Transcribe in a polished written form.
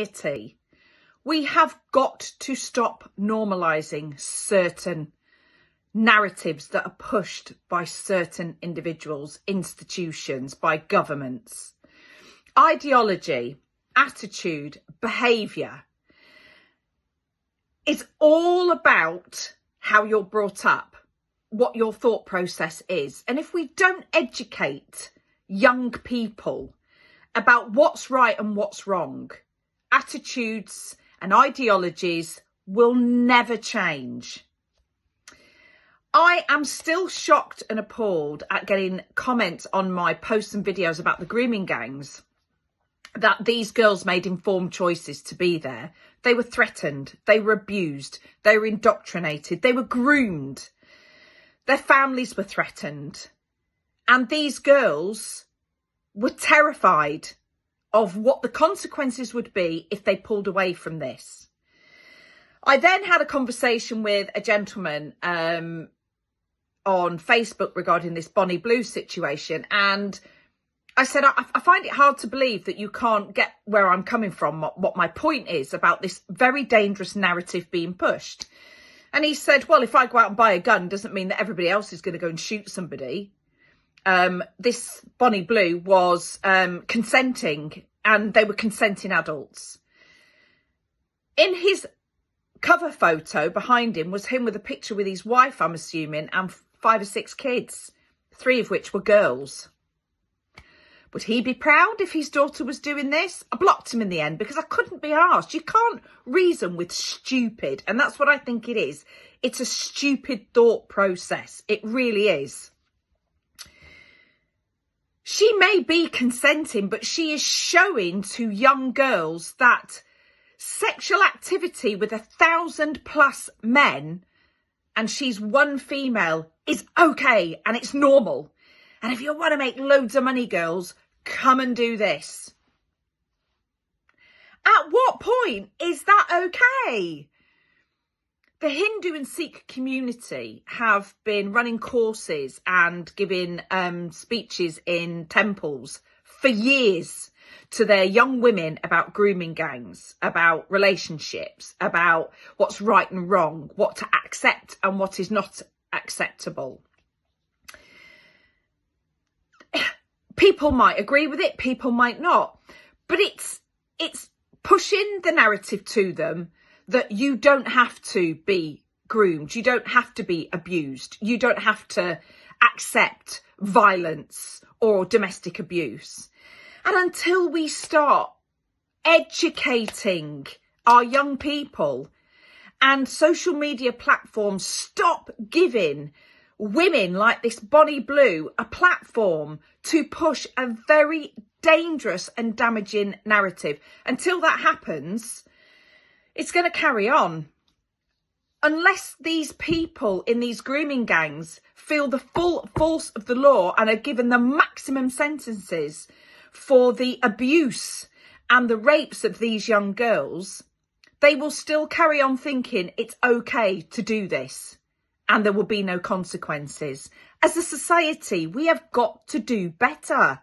society, we have got to stop normalising certain narratives that are pushed by certain individuals, institutions, by governments. Ideology, attitude, behaviour is all about how you're brought up, what your thought process is. And if we don't educate young people about what's right and what's wrong, attitudes and ideologies will never change. I am still shocked and appalled at getting comments on my posts and videos about the grooming gangs that these girls made informed choices to be there. They were threatened, they were abused, they were indoctrinated, they were groomed. Their families were threatened. And these girls were terrified of what the consequences would be if they pulled away from this. I then had a conversation with a gentleman on Facebook regarding this Bonnie Blue situation, and I said, I find it hard to believe that you can't get where I'm coming from, what my point is about this very dangerous narrative being pushed. And he said, well, if I go out and buy a gun, doesn't mean that everybody else is going to go and shoot somebody. This Bonnie Blue was consenting, and they were consenting adults. In his cover photo behind him was him with a picture with his wife, I'm assuming, and 5 or 6 kids, 3 of which were girls. Would he be proud if his daughter was doing this? I blocked him in the end because I couldn't be arsed. You can't reason with stupid. And that's what I think it is. It's a stupid thought process. It really is. She may be consenting, but she is showing to young girls that sexual activity with 1,000+ men, and she's one female, is okay and it's normal. And if you want to make loads of money, girls, come and do this. At what point is that okay? The Hindu and Sikh community have been running courses and giving speeches in temples for years to their young women about grooming gangs, about relationships, about what's right and wrong, what to accept and what is not acceptable. People might agree with it, people might not, but it's pushing the narrative to them that you don't have to be groomed, you don't have to be abused, you don't have to accept violence or domestic abuse. And until we start educating our young people and social media platforms stop giving women like this Bonnie Blue a platform to push a very dangerous and damaging narrative, until that happens, it's going to carry on. Unless these people in these grooming gangs feel the full force of the law and are given the maximum sentences for the abuse and the rapes of these young girls, they will still carry on thinking it's okay to do this and there will be no consequences. As a society, we have got to do better.